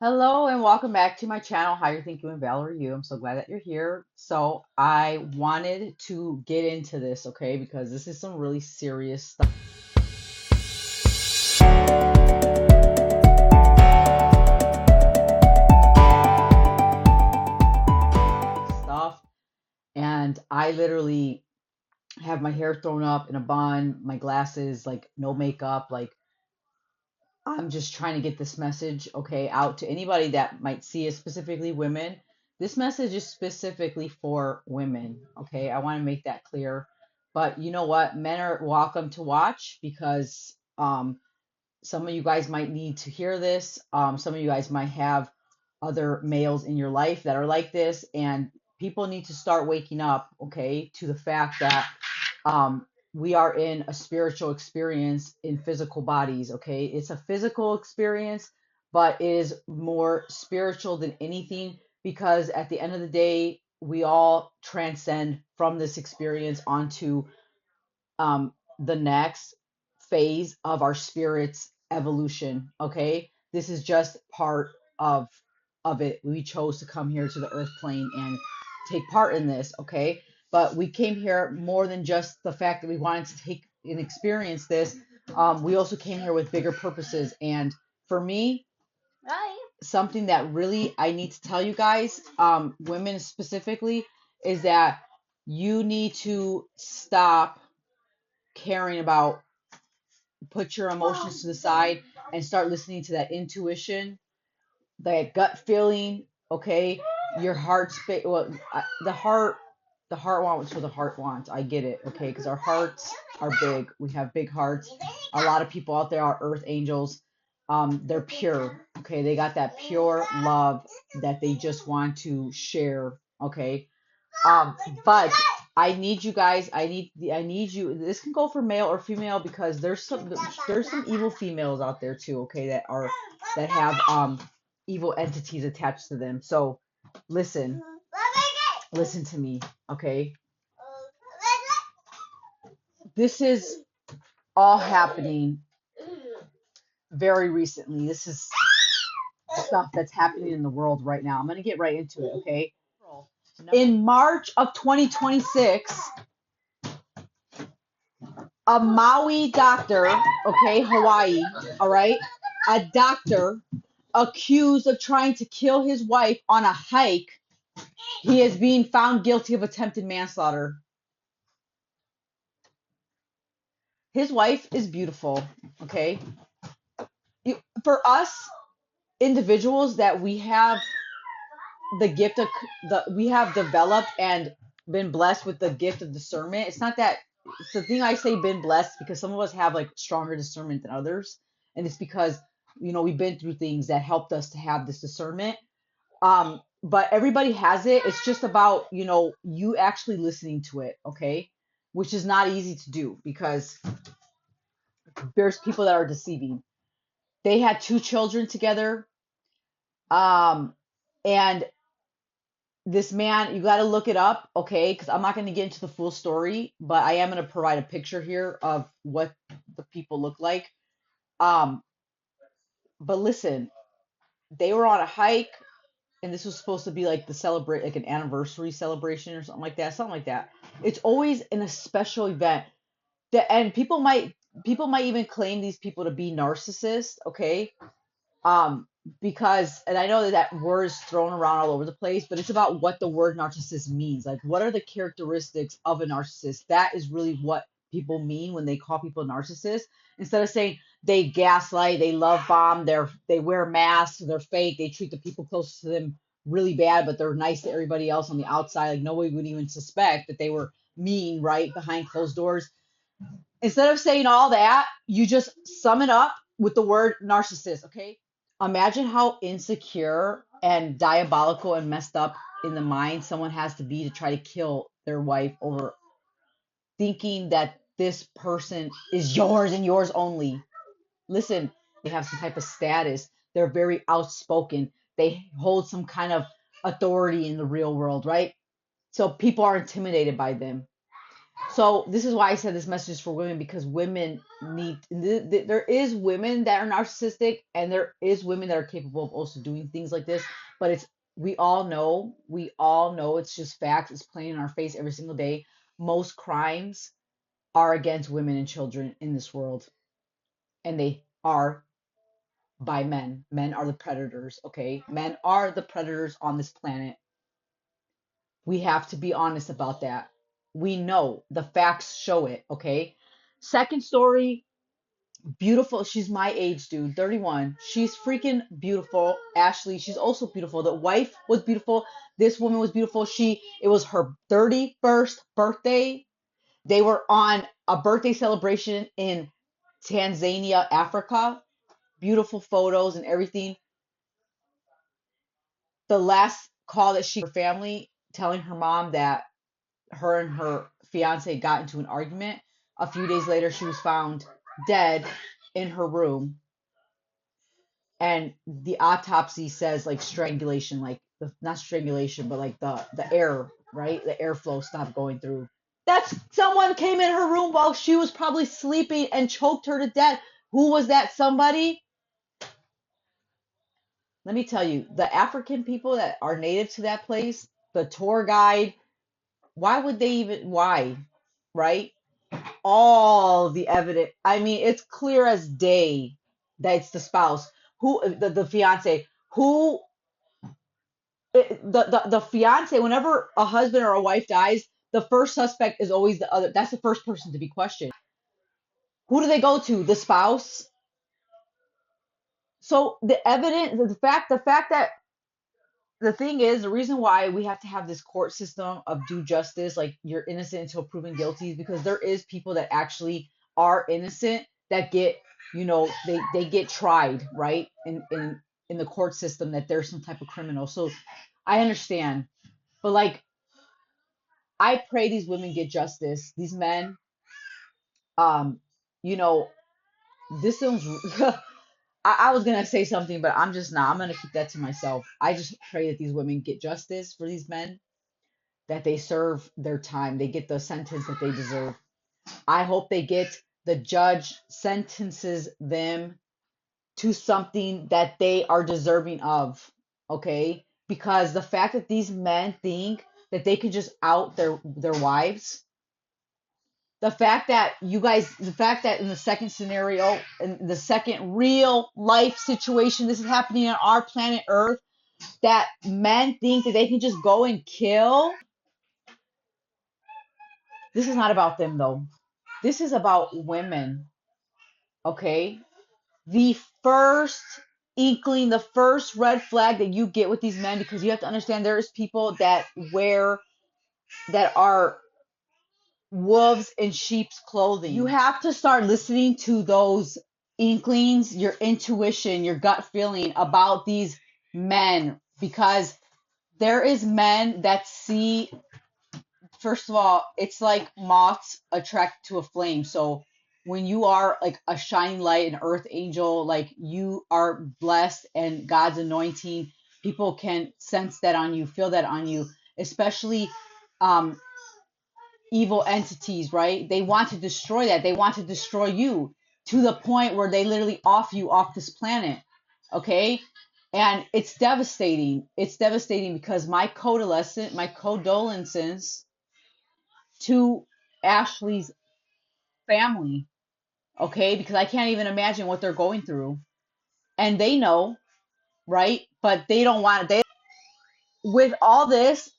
Hello and welcome back to my channel. How you think you and Valerie you? I'm so glad that you're here. So I wanted to get into this, okay, because this is some really serious stuff. And I literally have my hair thrown up in a bun, my glasses, like no makeup, like I'm just trying to get this message, okay, out to anybody that might see it, specifically women. This message is specifically for women, okay? I want to make that clear. But you know what? Men are welcome to watch because some of you guys might need to hear this. Some of you guys might have other males in your life that are like this, and people need to start waking up, okay, to the fact that we are in a spiritual experience in physical bodies, okay? It's a physical experience, but it is more spiritual than anything because at the end of the day, we all transcend from this experience onto the next phase of our spirit's evolution, okay? This is just part of it. We chose to come here to the earth plane and take part in this, okay? But we came here more than just the fact that we wanted to take and experience this. We also came here with bigger purposes. And for me, something that really I need to tell you guys, women specifically, is that you need to stop caring about, put your emotions to the side and start listening to that intuition, that gut feeling, okay? Your heart's the heart wants what the heart wants. I get it, okay? Because our hearts are big. We have big hearts. A lot of people out there are earth angels. They're pure, okay? They got that pure love that they just want to share, okay? But I need you guys. I need you. This can go for male or female because there's some evil females out there too. Okay, that have evil entities attached to them. So listen, listen to me. Okay, this is all happening very recently. This is stuff that's happening in the world right now. I'm gonna get right into it. Okay, in March of 2026. A Maui doctor, okay, Hawaii, all right, a doctor accused of trying to kill his wife on a hike. He is being found guilty of attempted manslaughter. His wife is beautiful, okay? For us individuals that we have the gift of we have developed and been blessed with the gift of discernment. It's not that it's the thing I say been blessed because some of us have like stronger discernment than others, and it's because we've been through things that helped us to have this discernment. But everybody has it. It's just about you actually listening to it, okay? Which is not easy to do because there's people that are deceiving. They had two children together, um, and this man, you got to look it up, okay? Because I'm not going to get into the full story, but I am going to provide a picture here of what the people look like. Um, but listen, they were on a hike, and this was supposed to be like the celebrate, like an anniversary celebration or something like that, something like that. It's always in a special event. And people might even claim these people to be narcissists, okay? Because, and I know that that word is thrown around all over the place, but it's about what the word narcissist means. Like, what are the characteristics of a narcissist? That is really what people mean when they call people narcissists. Instead of saying they gaslight, they love bomb, they wear masks, they're fake, they treat the people close to them really bad, but they're nice to everybody else on the outside. Like nobody would even suspect that they were mean right behind closed doors. Instead of saying all that, you just sum it up with the word narcissist, okay? Imagine how insecure and diabolical and messed up in the mind someone has to be to try to kill their wife over thinking that this person is yours and yours only. Listen, they have some type of status. They're very outspoken. They hold some kind of authority in the real world, right? So people are intimidated by them. So this is why I said this message is for women, because women need there is women that are narcissistic, and there is women that are capable of also doing things like this, but it's we all know it's just facts. It's plain in our face every single day. Most crimes are against women and children in this world, and they are by men. Men are the predators, okay? Men are the predators on this planet. We have to be honest about that. We know the facts show it, okay? Second story, beautiful. She's my age, dude, 31. She's freaking beautiful. Ashley, she's also beautiful. The wife was beautiful. This woman was beautiful. It was her 31st birthday. They were on a birthday celebration in Tanzania, Africa. Beautiful photos and everything. The last call that she her family telling her mom that her and her fiance got into an argument. A few days later, she was found dead in her room, and the autopsy says like strangulation, like not strangulation, but like the air, right? The airflow stopped going through. That's someone came in her room while she was probably sleeping and choked her to death. Who was that somebody? Let me tell you, the African people that are native to that place, the tour guide, why would they even, why? Right? All the evidence. I mean, it's clear as day that it's the spouse who the fiance who the fiance. Whenever a husband or a wife dies, the first suspect is always the other. That's the first person to be questioned. Who do they go to? The spouse. So the evidence, the fact that the thing is, the reason why we have to have this court system of due justice, like you're innocent until proven guilty, is because there is people that actually are innocent that get, they get tried, right? In the court system, that there's some type of criminal. So I understand. But like, I pray these women get justice. These men, um, you know, this sounds I was gonna say something, but I'm just not. I'm gonna keep that to myself. I just pray that these women get justice for these men, that they serve their time, they get the sentence that they deserve. I hope the judge sentences them to something that they are deserving of, okay? Because the fact that these men think that they can just out their wives, the fact that in the second scenario, in the second real life situation, this is happening on our planet Earth, that men think that they can just go and kill. This is not about them though. This is about women, okay? The first inkling, the first red flag that you get with these men, because you have to understand there is people that are wolves in sheep's clothing. You have to start listening to those inklings, your intuition, your gut feeling about these men, because there is men that see. First of all, it's like moths attract to a flame. So when you are like a shining light, an earth angel, like you are blessed and God's anointing, people can sense that on you, feel that on you, especially um, evil entities, right? They want to destroy that. They want to destroy you to the point where they literally off you off this planet. Okay? And it's devastating. It's devastating because my condolences to Ashley's family, okay? Because I can't even imagine what they're going through. And they know, right? But they don't want it. With all this,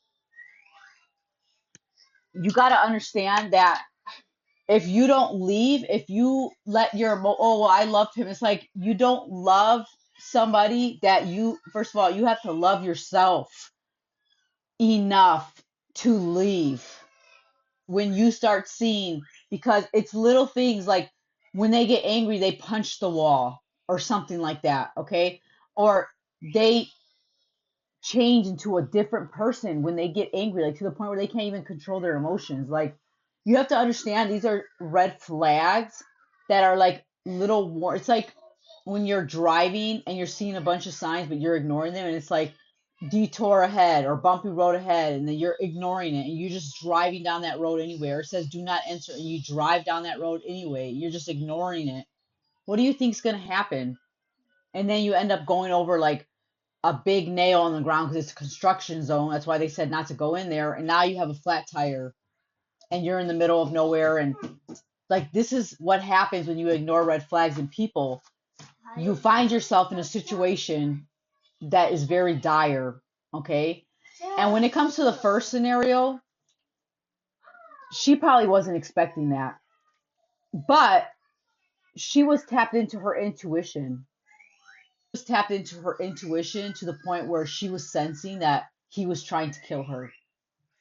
you got to understand that if you don't leave, if you let oh, well, I loved him. It's like you don't love somebody that first of all, you have to love yourself enough to leave. When you start seeing, because it's little things like when they get angry, they punch the wall or something like that, okay? Or they change into a different person when they get angry, like to the point where they can't even control their emotions. Like, you have to understand these are red flags that are like it's like when you're driving and you're seeing a bunch of signs, but you're ignoring them, and it's like detour ahead or bumpy road ahead, and then you're ignoring it and you're just driving down that road anyway, or it says do not enter and you drive down that road anyway, you're just ignoring it, what do you think's going to happen? And then you end up going over like a big nail on the ground because it's a construction zone. That's why they said not to go in there. And now you have a flat tire and you're in the middle of nowhere. And like, this is what happens when you ignore red flags in people. You find yourself in a situation that is very dire. Okay. And when it comes to the first scenario, she probably wasn't expecting that. But she was tapped into her intuition. Tapped into her intuition to the point where she was sensing that he was trying to kill her.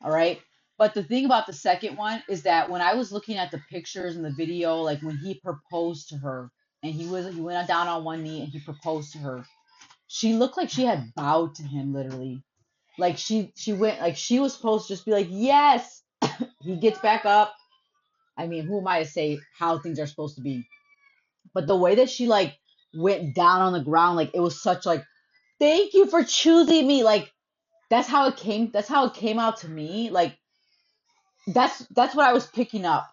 All right. But the thing about the second one is that when I was looking at the pictures and the video, like when he proposed to her and he went down on one knee and he proposed to her, she looked like she had bowed to him literally. Like she went like she was supposed to just be like, yes. He gets back up. I mean, who am I to say how things are supposed to be? But the way that she like went down on the ground, like it was such like, thank you for choosing me. Like that's how it came out to me. Like that's what I was picking up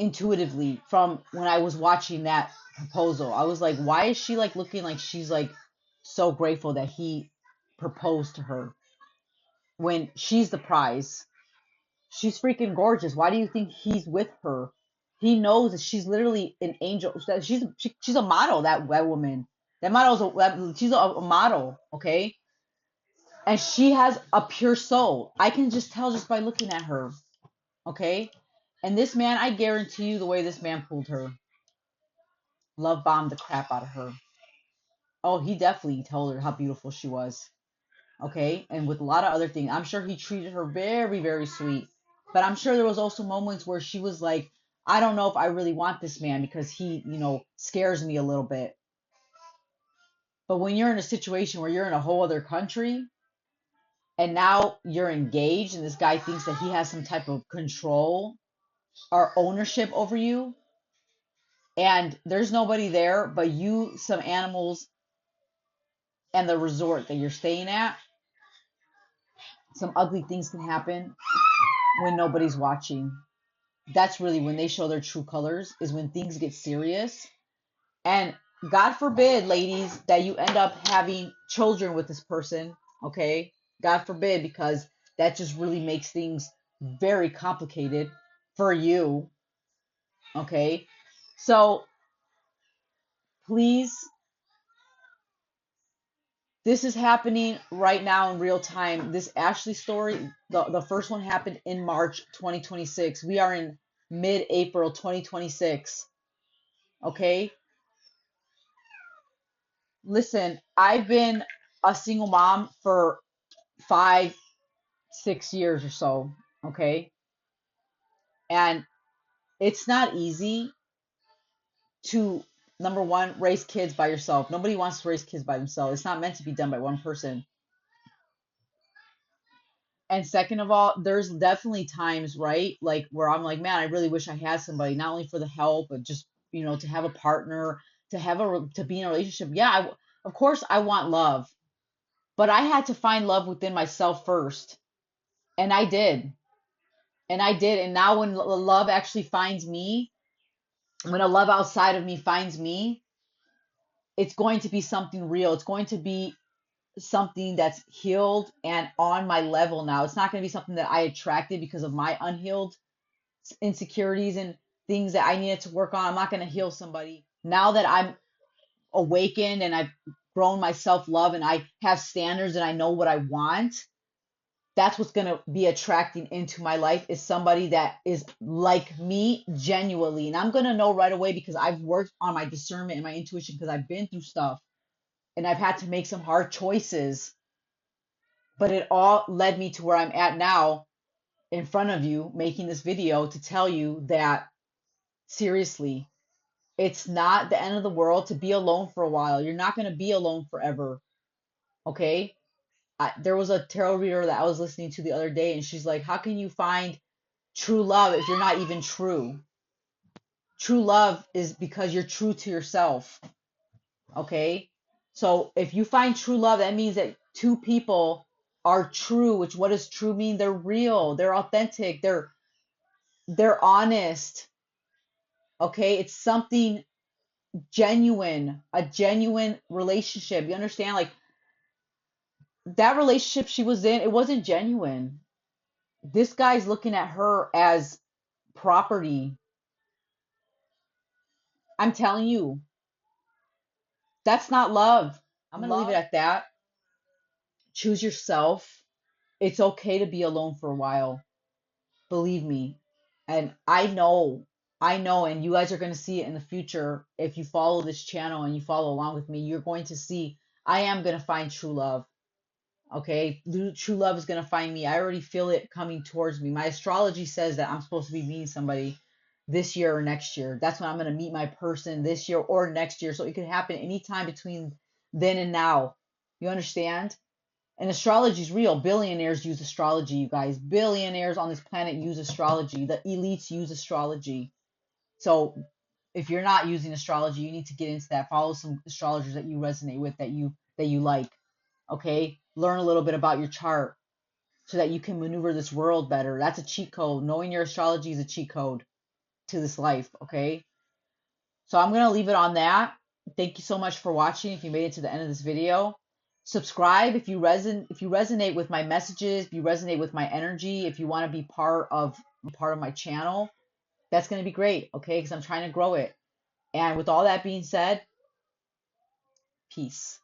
intuitively from when I was watching that proposal. I was like, why is she like looking like she's like so grateful that he proposed to her when she's the prize? She's freaking gorgeous. Why do you think he's with her? He knows that she's literally an angel. She's a model. That woman. That model's she's a model. Okay, and she has a pure soul. I can just tell just by looking at her. Okay, and this man, I guarantee you, the way this man pulled her, love bombed the crap out of her. Oh, he definitely told her how beautiful she was. Okay, and with a lot of other things, I'm sure he treated her very, very sweet. But I'm sure there was also moments where she was like, I don't know if I really want this man because he, scares me a little bit. But when you're in a situation where you're in a whole other country and now you're engaged and this guy thinks that he has some type of control or ownership over you, and there's nobody there but you, some animals, and the resort that you're staying at, some ugly things can happen when nobody's watching. That's really when they show their true colors, is when things get serious. And God forbid, ladies, that you end up having children with this person, okay? God forbid, because that just really makes things very complicated for you, okay? So please, this is happening right now in real time. This Ashley story, the first one happened in March 2026. We are in mid-April 2026, okay? Listen, I've been a single mom for 5, 6 years or so, okay? And it's not easy to, number one, raise kids by yourself. Nobody wants to raise kids by themselves. It's not meant to be done by one person. And second of all, there's definitely times, right? Like where I'm like, man, I really wish I had somebody, not only for the help, but just, to have a partner, to be in a relationship. Yeah, of course I want love, but I had to find love within myself first. And I did. And I did. And now when love actually finds me, when a love outside of me finds me, it's going to be something real. It's going to be something that's healed and on my level now. It's not going to be something that I attracted because of my unhealed insecurities and things that I needed to work on. I'm not going to heal somebody. Now that I'm awakened and I've grown my self love and I have standards and I know what I want, that's what's going to be attracting into my life, is somebody that is like me genuinely. And I'm going to know right away because I've worked on my discernment and my intuition, because I've been through stuff and I've had to make some hard choices. But it all led me to where I'm at now, in front of you, making this video to tell you that, seriously, it's not the end of the world to be alone for a while. You're not going to be alone forever. Okay? There was a tarot reader that I was listening to the other day, and she's like, how can you find true love if you're not even true? True love is because you're true to yourself. Okay? So if you find true love, that means that two people are true, which what does true mean? They're real, they're authentic, they're honest. Okay? It's something genuine, a genuine relationship. You understand? Like that relationship she was in, it wasn't genuine. This guy's looking at her as property. I'm telling you, that's not love. I'm going to leave it at that. Choose yourself. It's okay to be alone for a while. Believe me. And I know, and you guys are going to see it in the future. If you follow this channel and you follow along with me, you're going to see I am going to find true love. Okay, true love is gonna find me. I already feel it coming towards me. My astrology says that I'm supposed to be meeting somebody this year or next year. That's when I'm gonna meet my person this year or next year. So it could happen anytime between then and now. You understand? And astrology is real. Billionaires use astrology, you guys. Billionaires on this planet use astrology. The elites use astrology. So if you're not using astrology, you need to get into that. Follow some astrologers that you resonate with, that you like. Okay? Learn a little bit about your chart so that you can maneuver this world better. That's a cheat code. Knowing your astrology is a cheat code to this life, okay? So I'm going to leave it on that. Thank you so much for watching. If you made it to the end of this video, subscribe if you resonate with my messages, if you resonate with my energy, if you want to be part of my channel, that's going to be great, okay? Because I'm trying to grow it. And with all that being said, peace.